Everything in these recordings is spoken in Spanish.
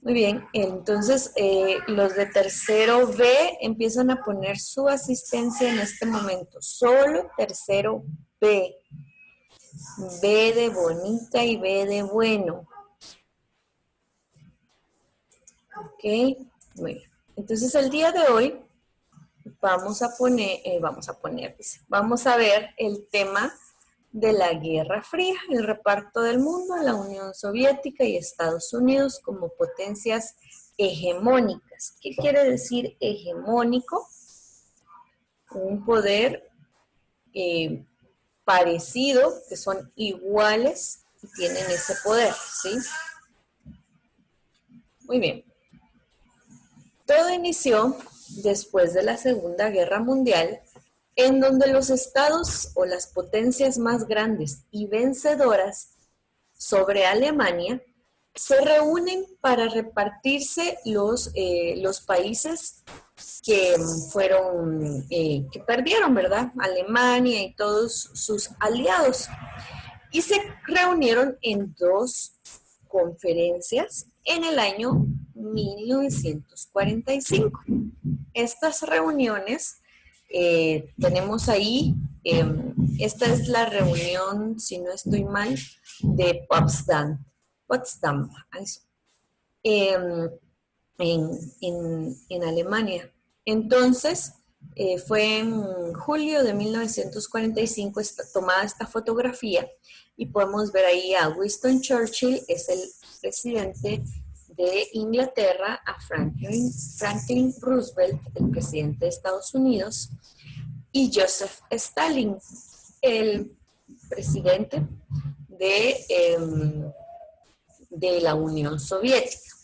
Muy bien, entonces los de tercero B empiezan a poner su asistencia en este momento. Solo tercero B. B de bonita y B de bueno. Ok, muy bien. Entonces el día de hoy vamos a ver el tema de la Guerra Fría, el reparto del mundo, la Unión Soviética y Estados Unidos como potencias hegemónicas. ¿Qué quiere decir hegemónico? Un poder eh, parecido, que son iguales y tienen ese poder, ¿sí? Muy bien. Todo inició después de la Segunda Guerra Mundial, en donde los estados o las potencias más grandes y vencedoras sobre Alemania se reúnen para repartirse los países que fueron, que perdieron, ¿verdad? Alemania y todos sus aliados. Y se reunieron en dos conferencias en el año 1945. Estas reuniones tenemos ahí, esta es la reunión, si no estoy mal, de Potsdam eh, en Alemania. Entonces, fue en julio de 1945 tomada esta fotografía y podemos ver ahí a Winston Churchill, es el presidente de Inglaterra, a Franklin Roosevelt, el presidente de Estados Unidos, y Joseph Stalin, el presidente de la Unión Soviética.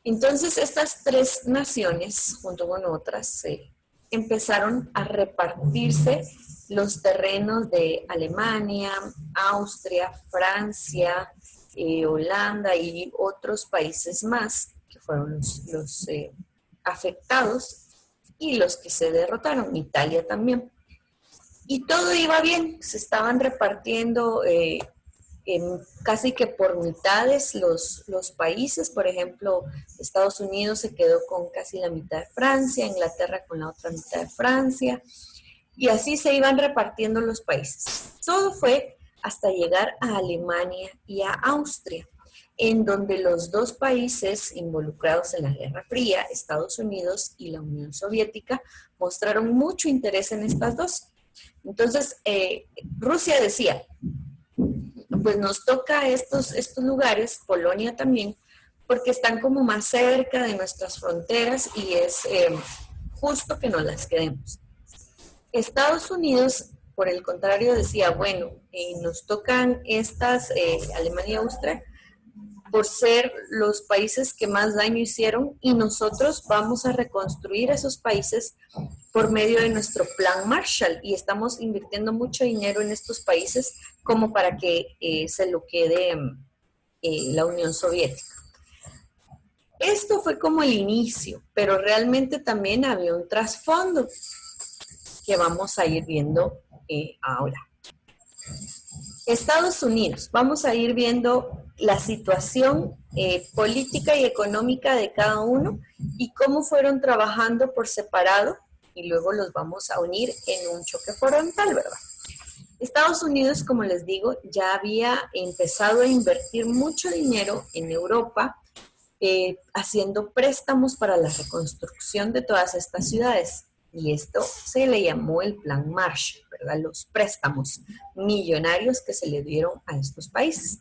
Entonces, estas tres naciones, junto con otras, empezaron a repartirse los terrenos de Alemania, Austria, Francia, Holanda y otros países más, que fueron los afectados y los que se derrotaron, Italia también. Y todo iba bien, se estaban repartiendo casi que por mitades los países. Por ejemplo, Estados Unidos se quedó con casi la mitad de Francia, Inglaterra con la otra mitad de Francia, y así se iban repartiendo los países. Todo fue hasta llegar a Alemania y a Austria, en donde los dos países involucrados en la Guerra Fría, Estados Unidos y la Unión Soviética, mostraron mucho interés en estas dos. Entonces, Rusia decía, pues nos toca estos lugares, Polonia también, porque están como más cerca de nuestras fronteras y es justo que nos las quedemos. Estados Unidos, por el contrario, decía, bueno, nos tocan estas, Alemania y Austria, por ser los países que más daño hicieron y nosotros vamos a reconstruir esos países por medio de nuestro plan Marshall y estamos invirtiendo mucho dinero en estos países como para que se lo quede la Unión Soviética. Esto fue como el inicio, pero realmente también había un trasfondo que vamos a ir viendo ahora. Estados Unidos, vamos a ir viendo la situación política y económica de cada uno y cómo fueron trabajando por separado y luego los vamos a unir en un choque frontal, ¿verdad? Estados Unidos, como les digo, ya había empezado a invertir mucho dinero en Europa, haciendo préstamos para la reconstrucción de todas estas ciudades. Y esto se le llamó el Plan Marshall, ¿verdad? Los préstamos millonarios que se le dieron a estos países.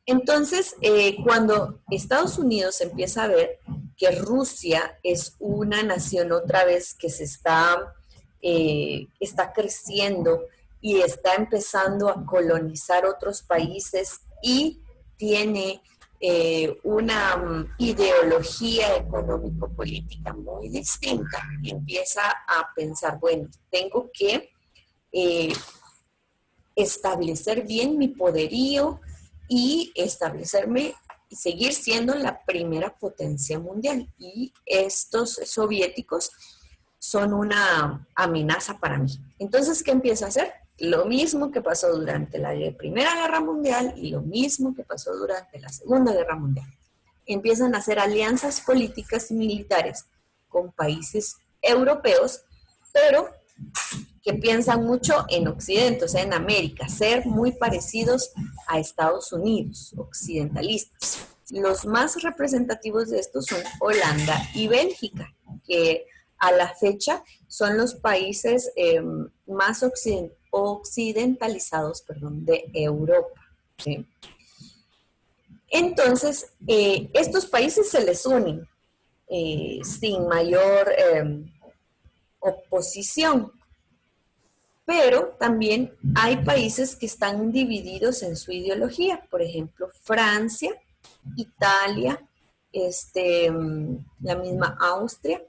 Entonces, cuando Estados Unidos empieza a ver que Rusia es una nación otra vez que se está creciendo y está empezando a colonizar otros países y tiene una ideología económico-política muy distinta, y empieza a pensar, bueno, tengo que establecer bien mi poderío y establecerme y seguir siendo la primera potencia mundial. Y estos soviéticos son una amenaza para mí. Entonces, ¿qué empieza a hacer? Lo mismo que pasó durante la Primera Guerra Mundial y lo mismo que pasó durante la Segunda Guerra Mundial. empiezan a hacer alianzas políticas y militares con países europeos, pero que piensan mucho en Occidente, o sea, en América, ser muy parecidos a Estados Unidos, occidentalistas. Los más representativos de estos son Holanda y Bélgica, que a la fecha son los países más occidentalizados, perdón, de Europa. ¿Sí? Entonces, estos países se les unen sin mayor oposición, pero también hay países que están divididos en su ideología, por ejemplo, Francia, Italia, la misma Austria,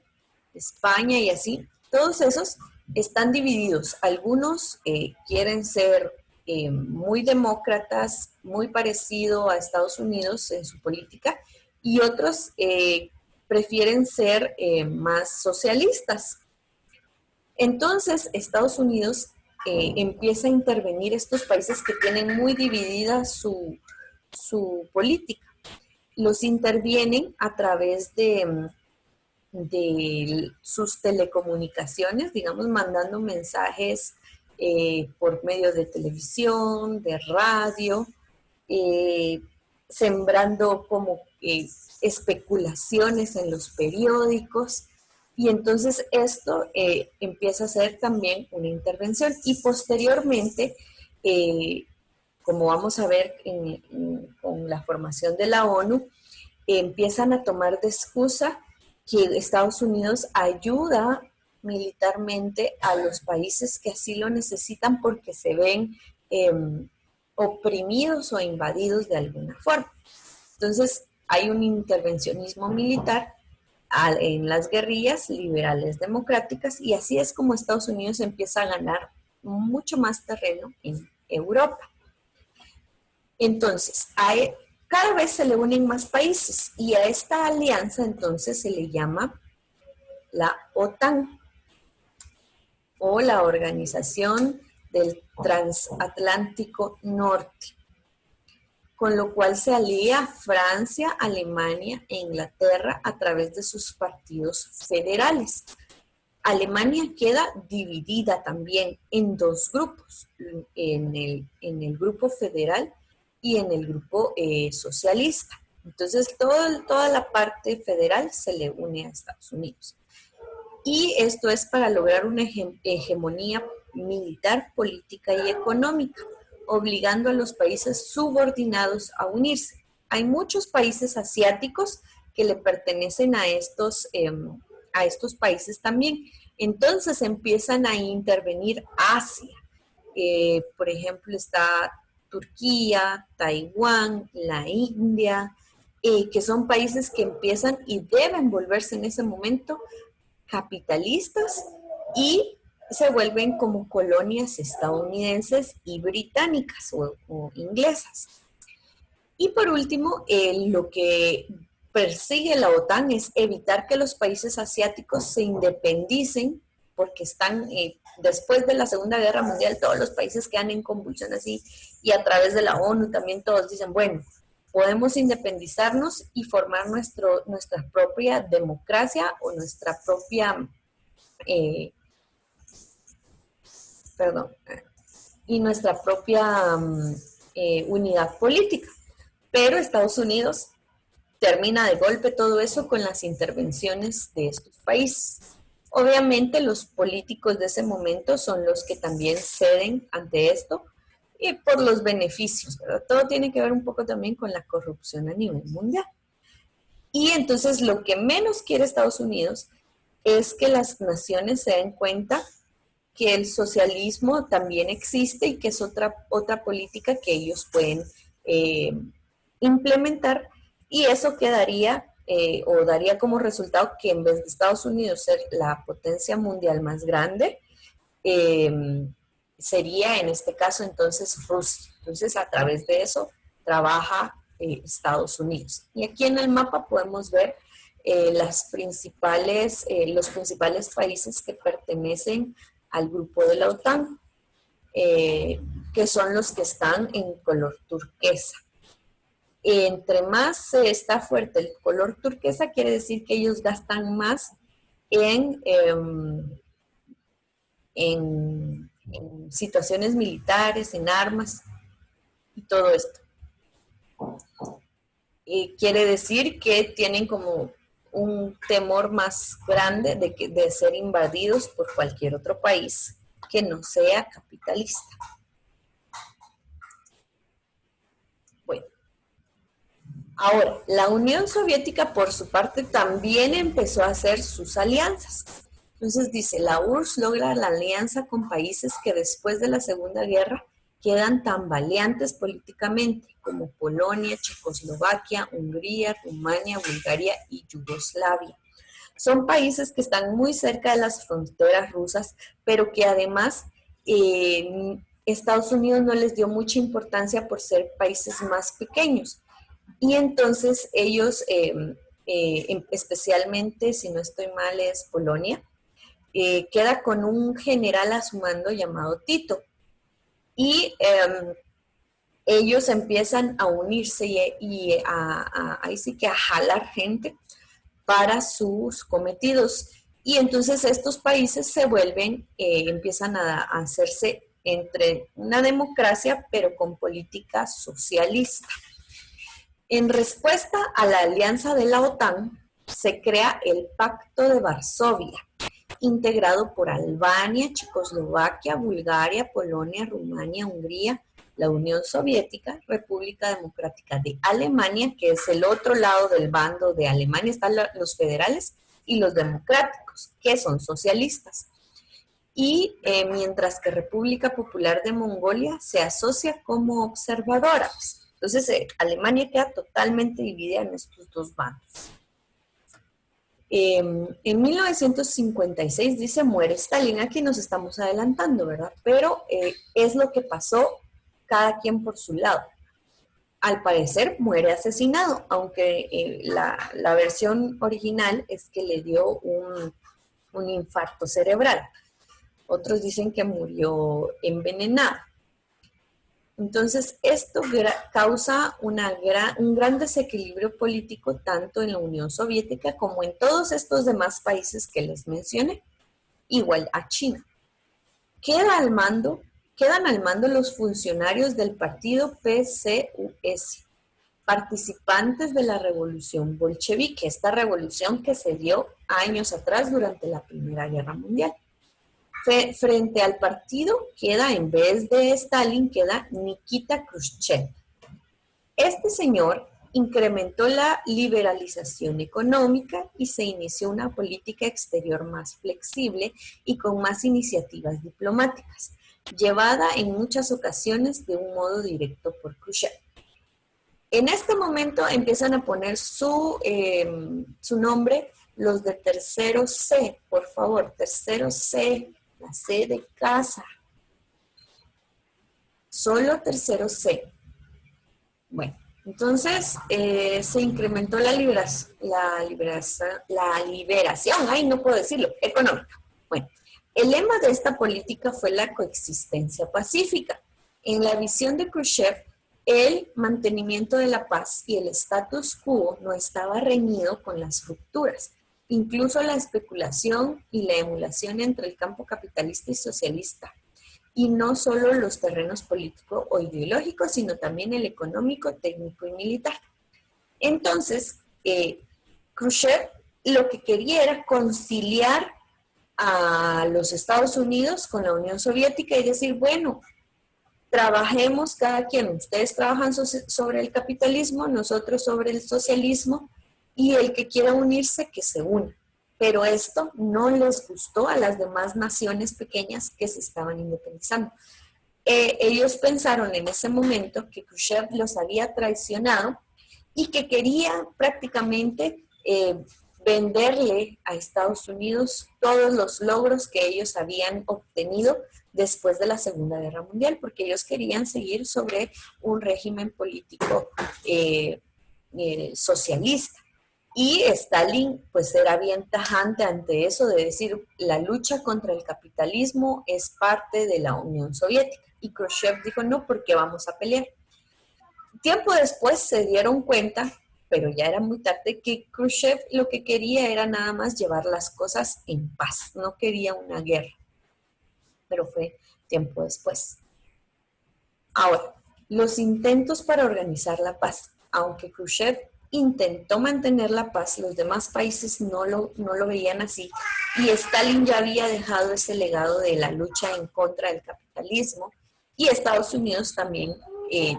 España y así, todos esos están divididos. Algunos quieren ser muy demócratas, muy parecido a Estados Unidos en su política, y otros prefieren ser más socialistas. Entonces, Estados Unidos empieza a intervenir estos países que tienen muy dividida su política. Los intervienen a través de sus telecomunicaciones, digamos, mandando mensajes por medio de televisión, de radio, sembrando como especulaciones en los periódicos. Y entonces esto empieza a ser también una intervención. Y posteriormente, como vamos a ver con la formación de la ONU, empiezan a tomar de excusa que Estados Unidos ayuda militarmente a los países que así lo necesitan porque se ven oprimidos o invadidos de alguna forma. Entonces, hay un intervencionismo militar en las guerrillas liberales democráticas y así es como Estados Unidos empieza a ganar mucho más terreno en Europa. Entonces, cada vez se le unen más países y a esta alianza entonces se le llama la OTAN o la Organización del Transatlántico Norte, con lo cual se alía Francia, Alemania e Inglaterra a través de sus partidos federales. Alemania queda dividida también en dos grupos, en el grupo federal y en el grupo socialista. Entonces, toda la parte federal se le une a Estados Unidos. Y esto es para lograr una hegemonía militar, política y económica, obligando a los países subordinados a unirse. Hay muchos países asiáticos que le pertenecen a estos países también. Entonces empiezan a intervenir Asia. Por ejemplo, está Turquía, Taiwán, la India, que son países que empiezan y deben volverse en ese momento capitalistas y se vuelven como colonias estadounidenses y británicas o inglesas. Y por último, lo que persigue la OTAN es evitar que los países asiáticos se independicen, porque están, después de la Segunda Guerra Mundial, todos los países quedan en convulsión así, y a través de la ONU también todos dicen, bueno, podemos independizarnos y formar nuestra propia democracia o nuestra propia, y nuestra propia unidad política. Pero Estados Unidos termina de golpe todo eso con las intervenciones de estos países. Obviamente los políticos de ese momento son los que también ceden ante esto y por los beneficios, ¿verdad? Todo tiene que ver un poco también con la corrupción a nivel mundial. Y entonces lo que menos quiere Estados Unidos es que las naciones se den cuenta que el socialismo también existe y que es otra política que ellos pueden implementar, y eso quedaría o daría como resultado que en vez de Estados Unidos ser la potencia mundial más grande, sería en este caso entonces Rusia. Entonces a través de eso trabaja Estados Unidos. Y aquí en el mapa podemos ver los principales países que pertenecen al grupo de la OTAN, que son los que están en color turquesa. Entre más está fuerte el color turquesa, quiere decir que ellos gastan más en, en situaciones militares, en armas y todo esto. Y quiere decir que tienen como un temor más grande de ser invadidos por cualquier otro país que no sea capitalista. Bueno, ahora, la Unión Soviética por su parte también empezó a hacer sus alianzas. Entonces dice, la URSS logra la alianza con países que después de la Segunda Guerra quedan tambaleantes políticamente, como Polonia, Checoslovaquia, Hungría, Rumania, Bulgaria y Yugoslavia. Son países que están muy cerca de las fronteras rusas, pero que además Estados Unidos no les dio mucha importancia por ser países más pequeños. Y entonces ellos, especialmente, si no estoy mal, es Polonia, queda con un general a su mando llamado Tito. Y ellos empiezan a unirse ahí sí que a jalar gente para sus cometidos. Y entonces estos países se vuelven, empiezan a hacerse entre una democracia, pero con política socialista. En respuesta a la alianza de la OTAN, se crea el Pacto de Varsovia, integrado por Albania, Checoslovaquia, Bulgaria, Polonia, Rumania, Hungría, la Unión Soviética, República Democrática de Alemania, que es el otro lado del bando de Alemania, están los federales y los democráticos, que son socialistas. Y mientras que República Popular de Mongolia se asocia como observadora. Entonces, Alemania queda totalmente dividida en estos dos bandos. En 1956 dice, muere Stalin. Aquí nos estamos adelantando, ¿verdad? Pero es lo que pasó cada quien por su lado. Al parecer muere asesinado, aunque la versión original es que le dio un infarto cerebral. Otros dicen que murió envenenado. Entonces, esto causa un gran desequilibrio político tanto en la Unión Soviética como en todos estos demás países que les mencioné, igual a China. Quedan al mando los funcionarios del partido PCUS, participantes de la revolución bolchevique, esta revolución que se dio años atrás durante la Primera Guerra Mundial. Frente al partido queda, en vez de Stalin, queda Nikita Khrushchev. Este señor incrementó la liberalización económica y se inició una política exterior más flexible y con más iniciativas diplomáticas, llevada en muchas ocasiones de un modo directo por Khrushchev. En este momento empiezan a poner su nombre los de tercero C, por favor, tercero C, la C de casa. Solo tercero C. Bueno, entonces se incrementó la liberación, ay, no puedo decirlo, económica. Bueno, el lema de esta política fue la coexistencia pacífica. En la visión de Khrushchev, el mantenimiento de la paz y el status quo no estaba reñido con las rupturas. Incluso la especulación y la emulación entre el campo capitalista y socialista, y no solo los terrenos políticos o ideológicos, sino también el económico, técnico y militar. Entonces, Khrushchev lo que quería era conciliar a los Estados Unidos con la Unión Soviética y decir, bueno, trabajemos cada quien, ustedes trabajan sobre el capitalismo, nosotros sobre el socialismo, y el que quiera unirse, que se una. Pero esto no les gustó a las demás naciones pequeñas que se estaban independizando. Ellos pensaron en ese momento que Khrushchev los había traicionado y que quería prácticamente venderle a Estados Unidos todos los logros que ellos habían obtenido después de la Segunda Guerra Mundial, porque ellos querían seguir sobre un régimen político socialista. Y Stalin pues era bien tajante ante eso de decir la lucha contra el capitalismo es parte de la Unión Soviética. Y Khrushchev dijo no, porque vamos a pelear. Tiempo después se dieron cuenta, pero ya era muy tarde, que Khrushchev lo que quería era nada más llevar las cosas en paz, no quería una guerra, pero fue tiempo después. Ahora, los intentos para organizar la paz, aunque Khrushchev intentó mantener la paz, los demás países no lo veían así, y Stalin ya había dejado ese legado de la lucha en contra del capitalismo, y Estados Unidos también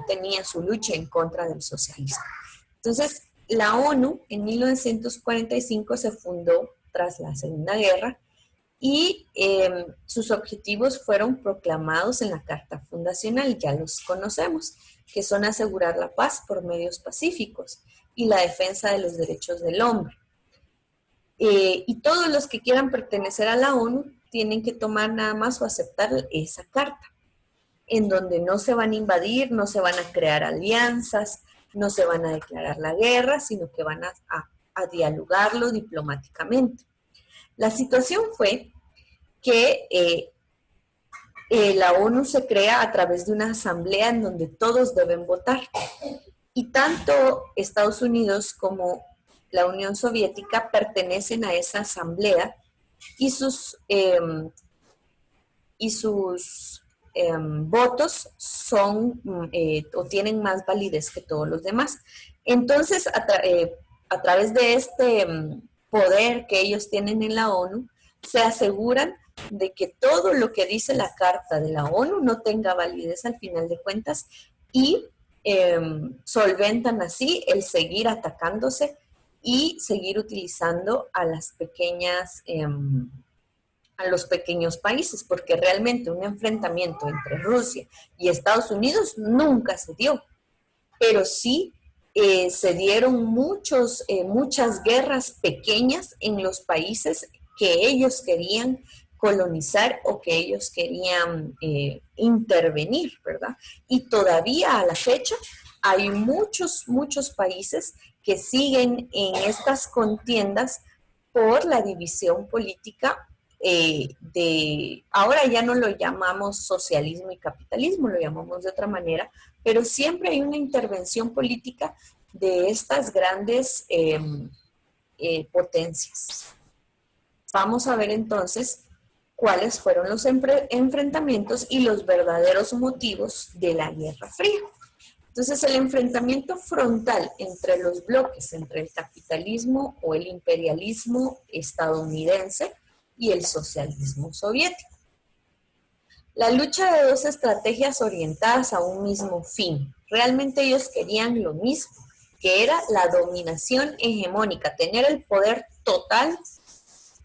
tenía su lucha en contra del socialismo. Entonces, la ONU en 1945 se fundó tras la Segunda Guerra y sus objetivos fueron proclamados en la Carta Fundacional, ya los conocemos, que son asegurar la paz por medios pacíficos y la defensa de los derechos del hombre. Y todos los que quieran pertenecer a la ONU tienen que tomar nada más o aceptar esa carta, en donde no se van a invadir, no se van a crear alianzas, no se van a declarar la guerra, sino que van a dialogarlo diplomáticamente. La situación fue que la ONU se crea a través de una asamblea en donde todos deben votar. Y tanto Estados Unidos como la Unión Soviética pertenecen a esa asamblea y sus votos son o tienen más validez que todos los demás. Entonces, a través de este poder que ellos tienen en la ONU, se aseguran de que todo lo que dice la Carta de la ONU no tenga validez al final de cuentas y solventan así el seguir atacándose y seguir utilizando a las pequeñas a los pequeños países, porque realmente un enfrentamiento entre Rusia y Estados Unidos nunca se dio, pero sí se dieron muchas guerras pequeñas en los países que ellos querían colonizar o que ellos querían intervenir, ¿verdad? Y todavía a la fecha hay muchos países que siguen en estas contiendas por la división política ahora ya no lo llamamos socialismo y capitalismo, lo llamamos de otra manera, pero siempre hay una intervención política de estas grandes potencias. Vamos a ver entonces cuáles fueron los enfrentamientos y los verdaderos motivos de la Guerra Fría. Entonces, el enfrentamiento frontal entre los bloques, entre el capitalismo o el imperialismo estadounidense y el socialismo soviético. La lucha de dos estrategias orientadas a un mismo fin. Realmente ellos querían lo mismo, que era la dominación hegemónica, tener el poder total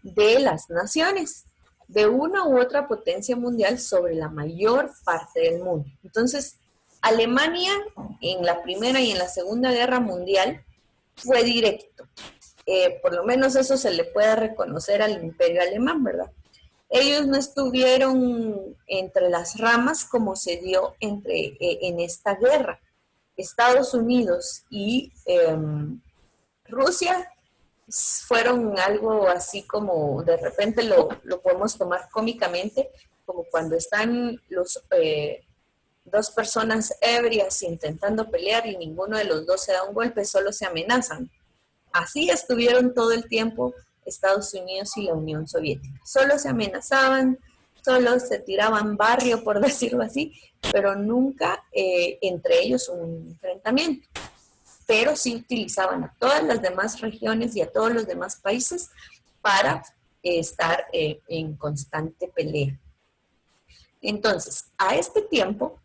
de las naciones, de una u otra potencia mundial sobre la mayor parte del mundo. Entonces, Alemania en la Primera y en la Segunda Guerra Mundial fue directo. Por lo menos eso se le puede reconocer al Imperio Alemán, ¿verdad? Ellos no estuvieron entre las ramas como se dio en esta guerra. Estados Unidos y Rusia fueron algo así como, de repente lo podemos tomar cómicamente, como cuando están dos personas ebrias intentando pelear y ninguno de los dos se da un golpe, solo se amenazan. Así estuvieron todo el tiempo Estados Unidos y la Unión Soviética. Solo se amenazaban, solo se tiraban barrio, por decirlo así, pero nunca entre ellos un enfrentamiento. Pero sí utilizaban a todas las demás regiones y a todos los demás países para estar en constante pelea. Entonces, a este tiempo,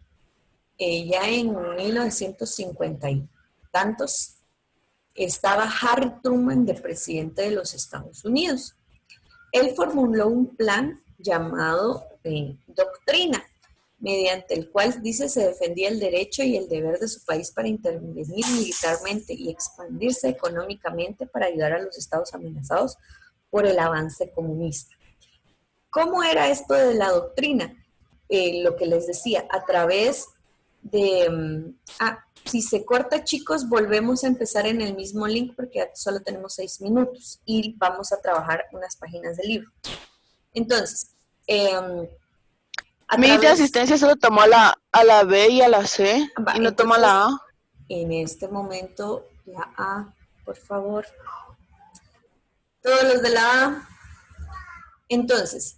ya en 1950 y tantos, estaba Harry Truman de presidente de los Estados Unidos. Él formuló un plan llamado Doctrina, mediante el cual dice se defendía el derecho y el deber de su país para intervenir militarmente y expandirse económicamente para ayudar a los estados amenazados por el avance comunista. ¿Cómo era esto de la doctrina? Lo que les decía, a través de... si se corta, chicos, volvemos a empezar en el mismo link porque solo tenemos 6 minutos y vamos a trabajar unas páginas del libro. Entonces, Mi de asistencia solo tomó a la B y a la C y no toma la A. En este momento, la A, por favor. Todos los de la A. Entonces,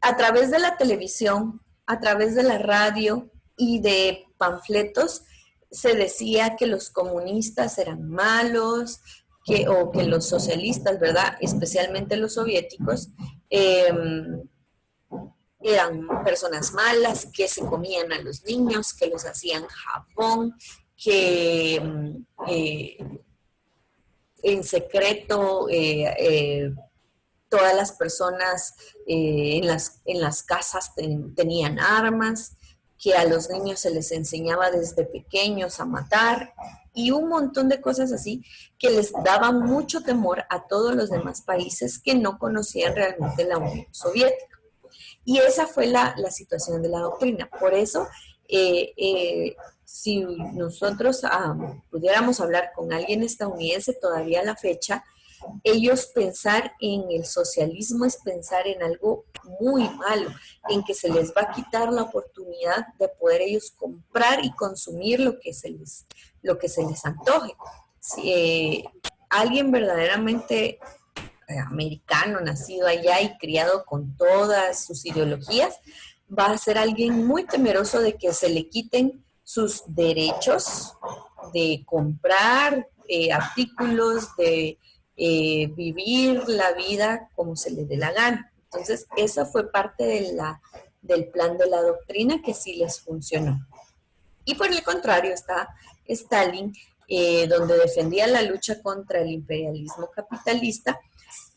a través de la televisión, a través de la radio y de panfletos, se decía que los comunistas eran malos, o que los socialistas, ¿verdad? Especialmente los soviéticos, eh, eran personas malas, que se comían a los niños, que los hacían jabón, que en secreto todas las personas en las casas tenían armas, que a los niños se les enseñaba desde pequeños a matar y un montón de cosas así que les daban mucho temor a todos los demás países que no conocían realmente la Unión Soviética. Y esa fue la situación de la doctrina. Por eso, si nosotros pudiéramos hablar con alguien estadounidense todavía a la fecha, ellos pensar en el socialismo es pensar en algo muy malo, en que se les va a quitar la oportunidad de poder ellos comprar y consumir lo que se les antoje. Si alguien verdaderamente americano, nacido allá y criado con todas sus ideologías, va a ser alguien muy temeroso de que se le quiten sus derechos de comprar artículos, de vivir la vida como se le dé la gana. Entonces, esa fue parte del plan de la doctrina que sí les funcionó. Y por el contrario está Stalin, donde defendía la lucha contra el imperialismo capitalista,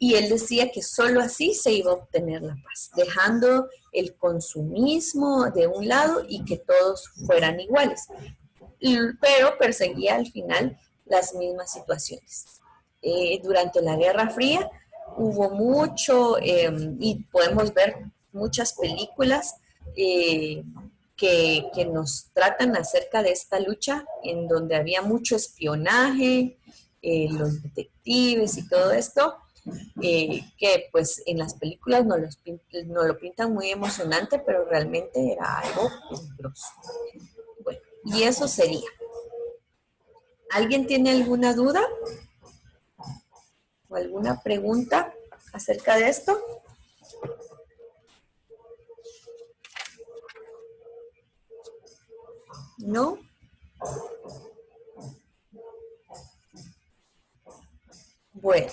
y él decía que solo así se iba a obtener la paz, dejando el consumismo de un lado y que todos fueran iguales. Pero perseguía al final las mismas situaciones. Durante la Guerra Fría hubo mucho, y podemos ver muchas películas que nos tratan acerca de esta lucha, en donde había mucho espionaje, los detectives y todo esto, que pues en las películas no lo pintan muy emocionante, pero realmente era algo peligroso. Bueno, y eso sería. ¿Alguien tiene alguna duda o alguna pregunta acerca de esto? ¿No? Bueno.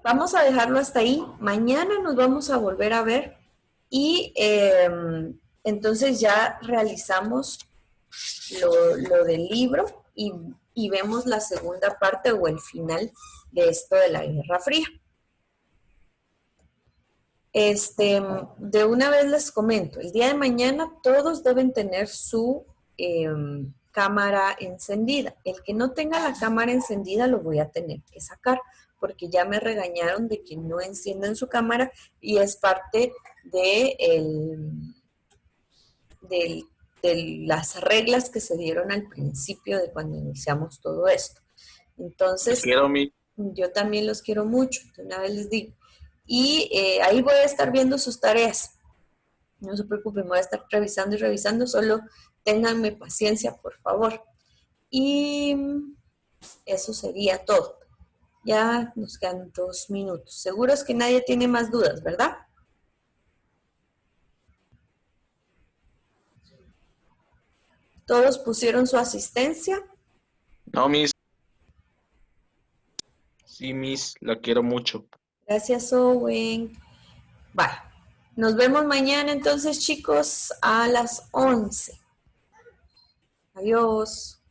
Vamos a dejarlo hasta ahí. Mañana nos vamos a volver a ver y entonces ya realizamos lo del libro y vemos la segunda parte o el final de esto de la Guerra Fría. De una vez les comento, el día de mañana todos deben tener su cámara encendida. El que no tenga la cámara encendida lo voy a tener que sacar porque ya me regañaron de que no encienden su cámara y es parte de las reglas que se dieron al principio de cuando iniciamos todo esto. Entonces, yo también los quiero mucho, de una vez les digo. Y ahí voy a estar viendo sus tareas. No se preocupen, voy a estar revisando y revisando, solo ténganme paciencia, por favor. Y eso sería todo. Ya nos quedan 2 minutos. Seguros que nadie tiene más dudas, ¿verdad? ¿Todos pusieron su asistencia? No, Miss. Sí, Miss, la quiero mucho. Gracias, Owen. Vale. Nos vemos mañana entonces, chicos, a las 11. Adiós.